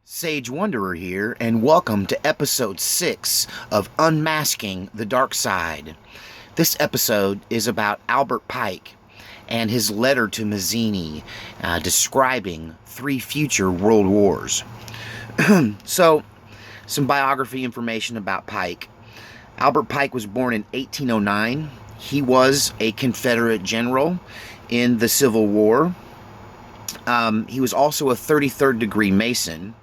Sage Wanderer here, and welcome to Episode 6 of Unmasking the Dark Side. This episode is about Albert Pike and his letter to Mazzini describing 3 future world wars. So, some biography information about Pike. Albert Pike was born in 1809. He was a Confederate general in the Civil War. He was also a 33rd degree Mason.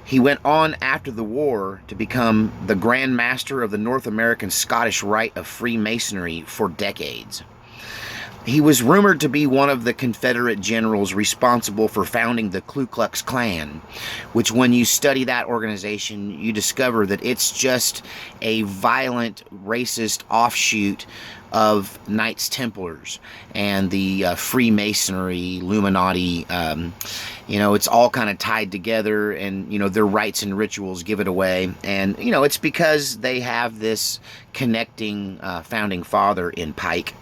He went on after the war to become the Grand Master of the North American Scottish Rite of Freemasonry for decades. He was rumored to be one of the Confederate generals responsible for founding the Ku Klux Klan, which when you study that organization, you discover that it's just a violent, racist offshoot of Knights Templars and the Freemasonry, Illuminati. It's all kind of tied together, and, their rites and rituals give it away. And, it's because they have this connecting founding father in Pike.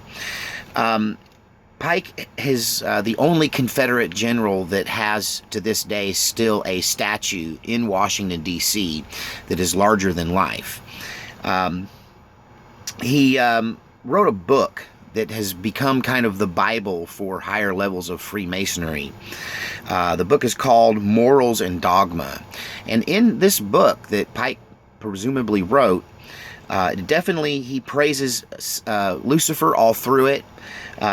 Pike is the only Confederate general that has, to this day, still a statue in Washington, D.C. that is larger than life. He wrote a book that has become kind of the Bible for higher levels of Freemasonry. The book is called Morals and Dogma. And in this book that Pike presumably wrote, definitely he praises Lucifer all through it.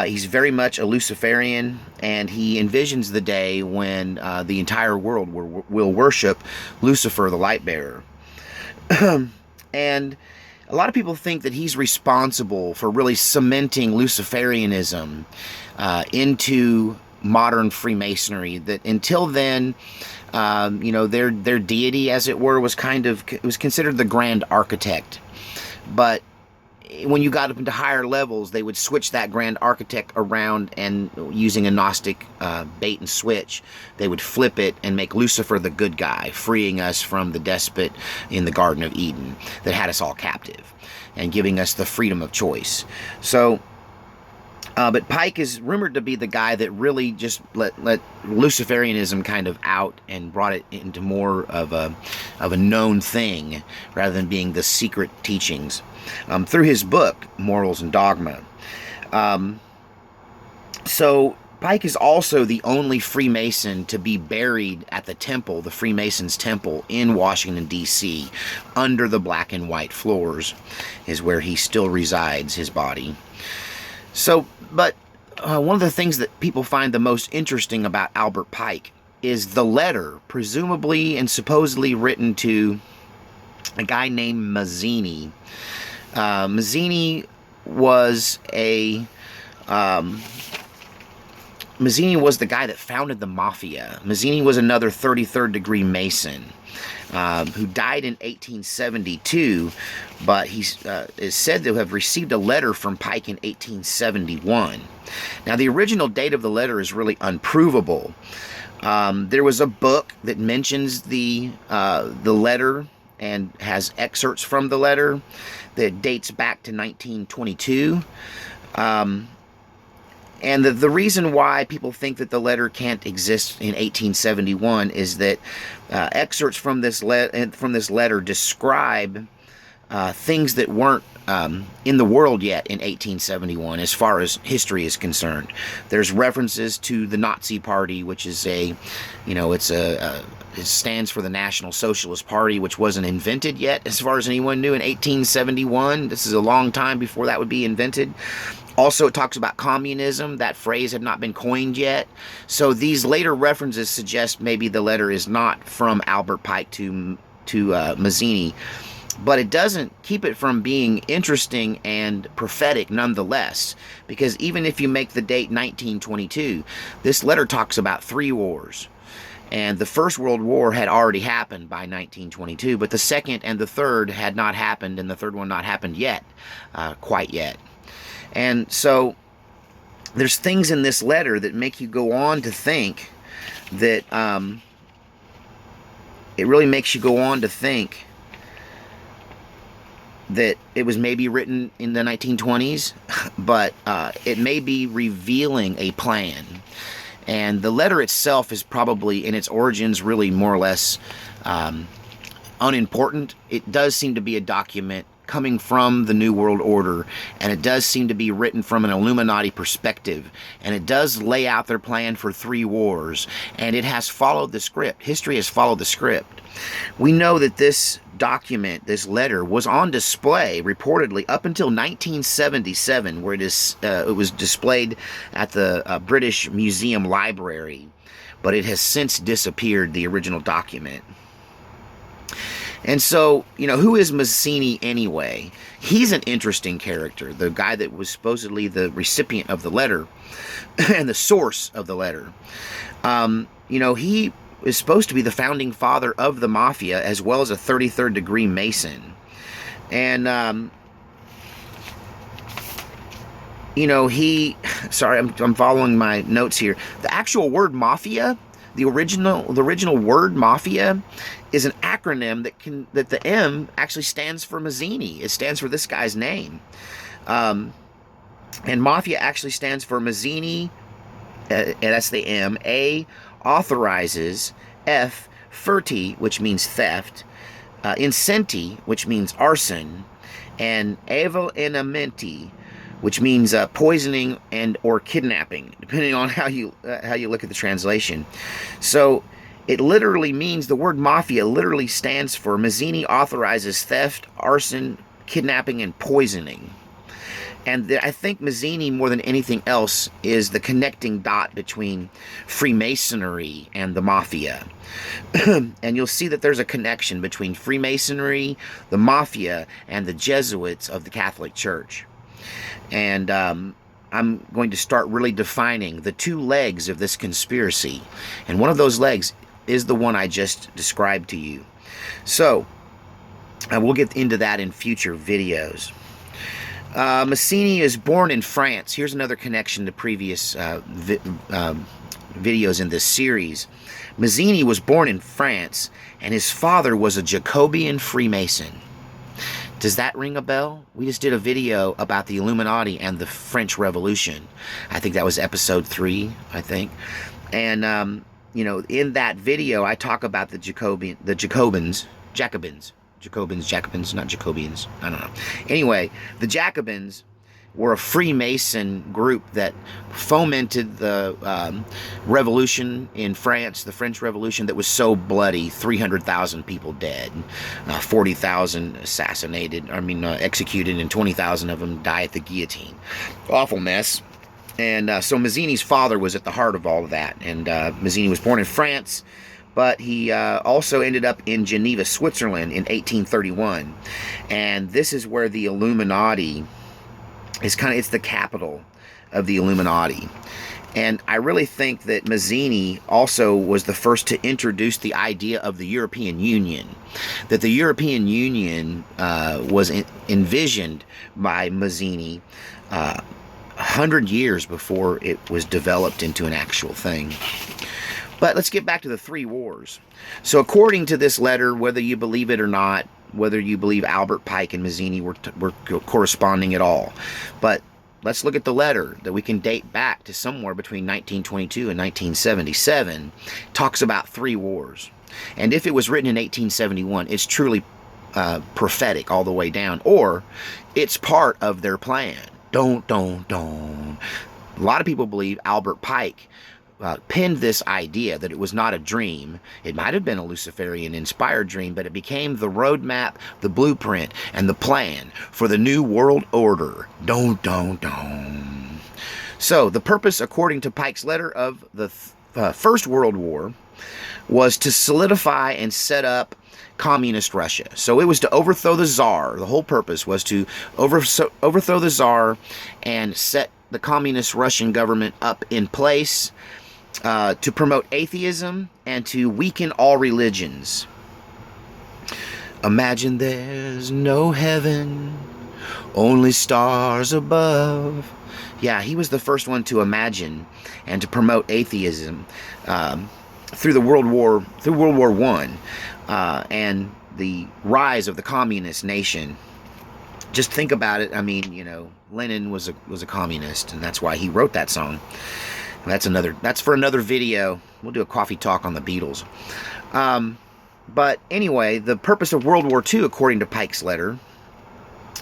He's very much a Luciferian, and he envisions the day when the entire world will worship Lucifer, the light bearer. And a lot of people think that he's responsible for really cementing Luciferianism into modern Freemasonry. That until then, their deity, as it were, was considered the grand architect. But when you got up into higher levels, they would switch that grand architect around, and using a Gnostic bait and switch, they would flip it and make Lucifer the good guy, freeing us from the despot in the Garden of Eden that had us all captive and giving us the freedom of choice. So, but Pike is rumored to be the guy that really just let Luciferianism kind of out and brought it into more of a known thing rather than being the secret teachings. Through his book, Morals and Dogma. So Pike is also the only Freemason to be buried at the temple, the Freemasons' temple in Washington, D.C., under the black and white floors, is where he still resides, his body. So, but one of the things that people find the most interesting about Albert Pike is the letter, presumably and supposedly written to a guy named Mazzini. Mazzini was the guy that founded the Mafia. Mazzini was another 33rd degree Mason who died in 1872, but he is said to have received a letter from Pike in 1871. Now, the original date of the letter is really unprovable. There was a book that mentions the letter and has excerpts from the letter that dates back to 1922. And the reason why people think that the letter can't exist in 1871 is that excerpts from this letter describe things that weren't in the world yet in 1871 as far as history is concerned. There's references to the Nazi Party, which is it stands for the National Socialist Party, which wasn't invented yet as far as anyone knew in 1871. This is a long time before that would be invented. Also, it talks about communism. That phrase had not been coined yet. So these later references suggest maybe the letter is not from Albert Pike to Mazzini. But it doesn't keep it from being interesting and prophetic nonetheless. Because even if you make the date 1922, this letter talks about 3 wars. And the First World War had already happened by 1922. But the second and the third had not happened, and the third one not happened yet. Quite yet. And so there's things in this letter that make you go on to think that it really makes you go on to think that it was maybe written in the 1920s, but it may be revealing a plan. And the letter itself is probably, in its origins, really more or less unimportant. It does seem to be a document coming from the New World Order, and it does seem to be written from an Illuminati perspective, and it does lay out their plan for 3 wars, and it has followed the script. History has followed the script. We know that this document, this letter, was on display reportedly up until 1977, where it was displayed at the British Museum Library, but it has since disappeared, the original document. And so, who is Mazzini anyway? He's an interesting character, the guy that was supposedly the recipient of the letter and the source of the letter. He is supposed to be the founding father of the Mafia, as well as a 33rd degree Mason. And, sorry, I'm following my notes here. The actual word Mafia, the original word Mafia, is an acronym that the M actually stands for Mazzini. It stands for this guy's name. And Mafia actually stands for Mazzini, and that's the M. A, authorizes. F, furti, which means theft. Incenti, which means arson. And avvelenamenti, which means poisoning and or kidnapping, depending on how you look at the translation. So it literally means, the word Mafia literally stands for Mazzini authorizes theft, arson, kidnapping, and poisoning. And I think Mazzini, more than anything else, is the connecting dot between Freemasonry and the Mafia. And you'll see that there's a connection between Freemasonry, the Mafia, and the Jesuits of the Catholic Church. And I'm going to start really defining the 2 legs of this conspiracy. And one of those legs is the one I just described to you. So, we'll get into that in future videos. Mazzini is born in France. Here's another connection to previous videos in this series. Mazzini was born in France, and his father was a Jacobean Freemason. Does that ring a bell? We just did a video about the Illuminati and the French Revolution. I think that was episode 3, I think. And, in that video, I talk about the Jacobins, not Jacobians, I don't know. Anyway, the Jacobins were a Freemason group that fomented the revolution in France, the French Revolution, that was so bloody. 300,000 people dead, 40,000 executed, and 20,000 of them die at the guillotine. Awful mess. And so Mazzini's father was at the heart of all of that. And Mazzini was born in France, but he also ended up in Geneva, Switzerland in 1831. And this is where the Illuminati is it's the capital of the Illuminati. And I really think that Mazzini also was the first to introduce the idea of the European Union. That the European Union was envisioned by Mazzini 100 years before it was developed into an actual thing. But let's get back to the 3 wars. So according to this letter, whether you believe it or not, whether you believe Albert Pike and Mazzini were corresponding at all, but let's look at the letter that we can date back to somewhere between 1922 and 1977. It talks about 3 wars. And if it was written in 1871, it's truly prophetic all the way down, or it's part of their plan. A lot of people believe Albert Pike penned this idea that it was not a dream. It might have been a Luciferian-inspired dream, but it became the roadmap, the blueprint, and the plan for the New World Order. So, the purpose, according to Pike's letter, of the First World War was to solidify and set up communist Russia. So it was to overthrow the Tsar. The whole purpose was to overthrow the Tsar and set the communist Russian government up in place, to promote atheism and to weaken all religions. Imagine there's no heaven, only stars above. Yeah, he was the first one to imagine and to promote atheism through World War I. And the rise of the communist nation. Just think about it. I mean, Lenin was a communist, and that's why he wrote that song. That's for another video. We'll do a coffee talk on the Beatles. But anyway, the purpose of World War II, according to Pike's letter,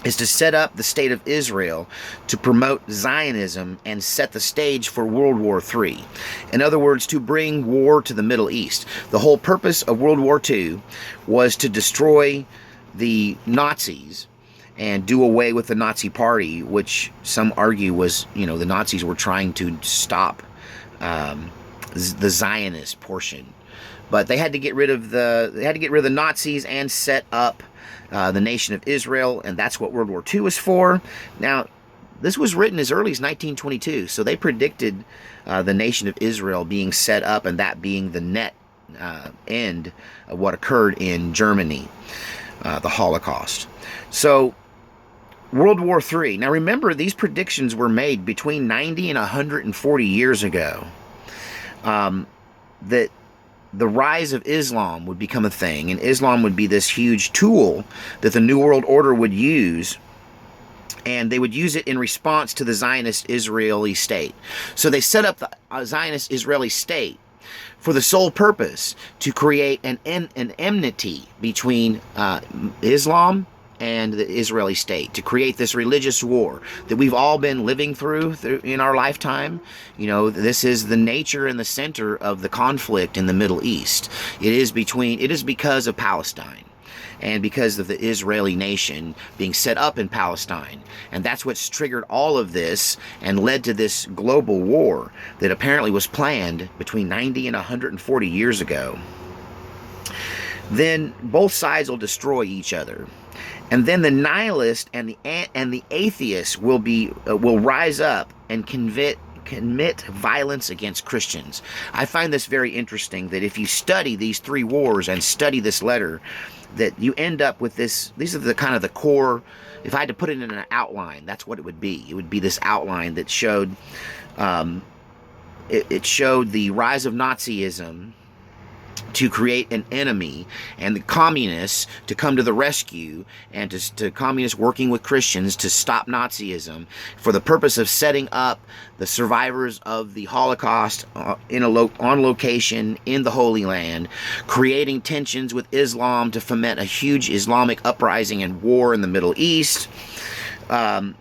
is to set up the state of Israel, to promote Zionism, and set the stage for World War III. In other words, to bring war to the Middle East. The whole purpose of World War II was to destroy the Nazis and do away with the Nazi Party, which some argue was, the Nazis were trying to stop the Zionist portion. But they had to get rid of the Nazis and set up the nation of Israel, and that's what World War II was for. Now, this was written as early as 1922, so they predicted the nation of Israel being set up, and that being the net end of what occurred in Germany, the Holocaust. So, World War III. Now, remember, these predictions were made between 90 and 140 years ago. That the rise of Islam would become a thing, and Islam would be this huge tool that the New World Order would use, and they would use it in response to the Zionist Israeli state. So they set up the Zionist Israeli state for the sole purpose to create an enmity between Islam and the Israeli state, to create this religious war that we've all been living through in our lifetime. This is the nature and the center of the conflict in the Middle East. It is because of Palestine and because of the Israeli nation being set up in Palestine. And that's what's triggered all of this and led to this global war that apparently was planned between 90 and 140 years ago. Then both sides will destroy each other. And then the nihilist and the atheist will rise up and commit violence against Christians. I find this very interesting, that if you study these three wars and study this letter, that you end up with this. These are the kind of the core. If I had to put it in an outline, that's what it would be. It would be this outline that showed it showed the rise of Nazism to create an enemy, and the communists to come to the rescue, and to communists working with Christians to stop Nazism for the purpose of setting up the survivors of the Holocaust on location in the Holy Land, creating tensions with Islam to foment a huge Islamic uprising and war in the Middle East,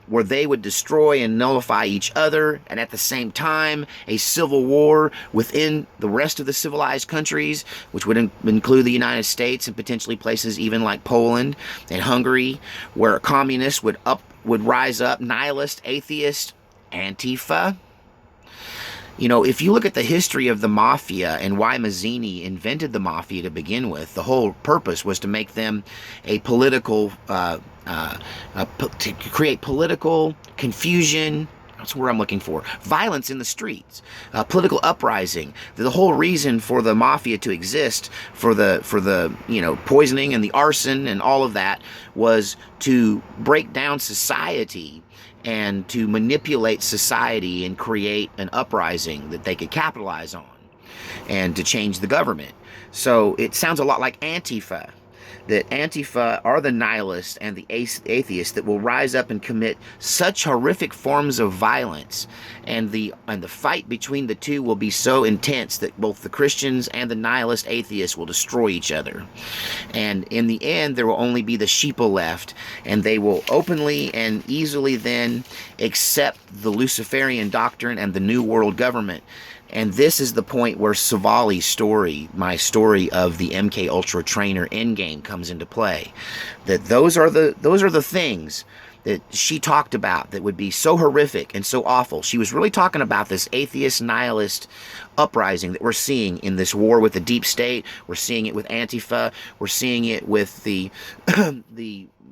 where they would destroy and nullify each other, and at the same time, a civil war within the rest of the civilized countries, which would include the United States and potentially places even like Poland and Hungary, where communists would rise up, nihilist, atheist, Antifa. If you look at the history of the Mafia and why Mazzini invented the Mafia to begin with, the whole purpose was to make them a political, to create political confusion. That's what I'm looking for. Violence in the streets, political uprising. The whole reason for the Mafia to exist, for the poisoning and the arson and all of that, was to break down society and to manipulate society and create an uprising that they could capitalize on, and to change the government. So it sounds a lot like Antifa, that Antifa are the nihilists and the atheists that will rise up and commit such horrific forms of violence, and the fight between the two will be so intense that both the Christians and the nihilist atheists will destroy each other. And in the end, there will only be the sheeple left, and they will openly and easily then accept the Luciferian doctrine and the New World Government. And this is the point where Savali's story, my story of the MK Ultra trainer endgame, comes into play. That those are the things that she talked about that would be so horrific and so awful. She was really talking about this atheist nihilist uprising that we're seeing in this war with the deep state. We're seeing it with Antifa. We're seeing it with the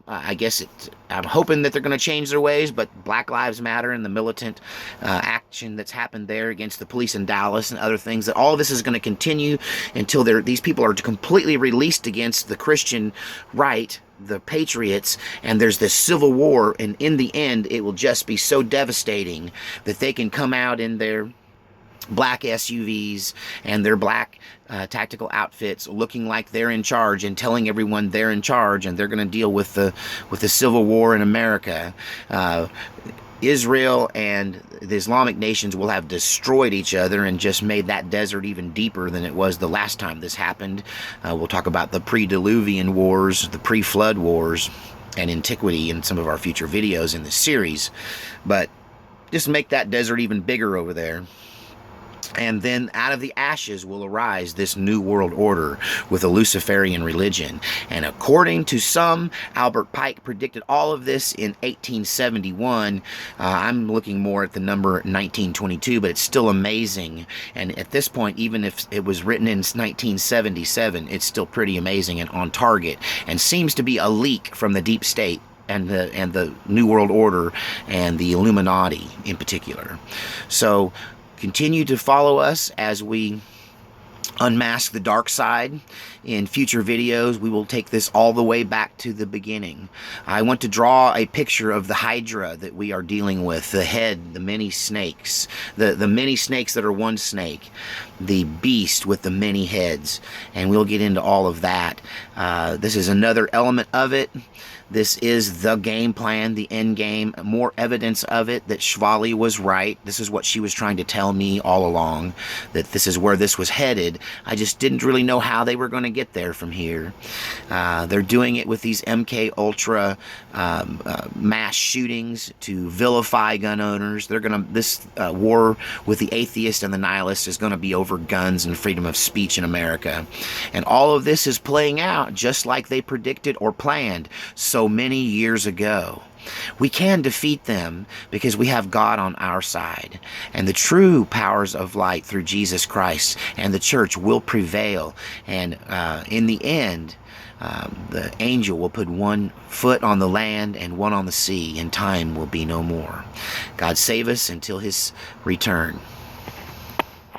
I'm hoping that they're going to change their ways, but Black Lives Matter and the militant action that's happened there against the police in Dallas and other things, that all of this is going to continue until these people are completely released against the Christian right, the patriots, and there's this civil war, and in the end, it will just be so devastating that they can come out in their black SUVs and their black tactical outfits, looking like they're in charge and telling everyone they're in charge, and they're going to deal with the civil war in America. Israel and the Islamic nations will have destroyed each other and just made that desert even deeper than it was the last time this happened. We'll talk about the pre-Diluvian wars, the pre-flood wars, and antiquity in some of our future videos in this series. But just make that desert even bigger over there. And then out of the ashes will arise this new world order with a Luciferian religion. And according to some, Albert Pike predicted all of this in 1871. I'm looking more at the number 1922, but it's still amazing. And at this point, even if it was written in 1977, it's still pretty amazing and on target, and seems to be a leak from the deep state and the New World Order and the Illuminati in particular. So continue to follow us as we unmask the dark side. In future videos, we will take this all the way back to the beginning. I want to draw a picture of the Hydra that we are dealing with, the head, the many snakes, the many snakes that are one snake, the beast with the many heads, and we'll get into all of that. This is another element of it. This is the game plan, the end game, more evidence of it that Shvali was right. This is what she was trying to tell me all along, that this is where this was headed. I just didn't really know how they were going to get there from here. They're doing it with these MK Ultra mass shootings to vilify gun owners. This war with the atheist and the nihilist is going to be over guns and freedom of speech in America. And all of this is playing out just like they predicted or planned so many years ago. We can defeat them because we have God on our side, and the true powers of light through Jesus Christ and the church will prevail. And in the end, the angel will put one foot on the land and one on the sea, and time will be no more. God save us until his return.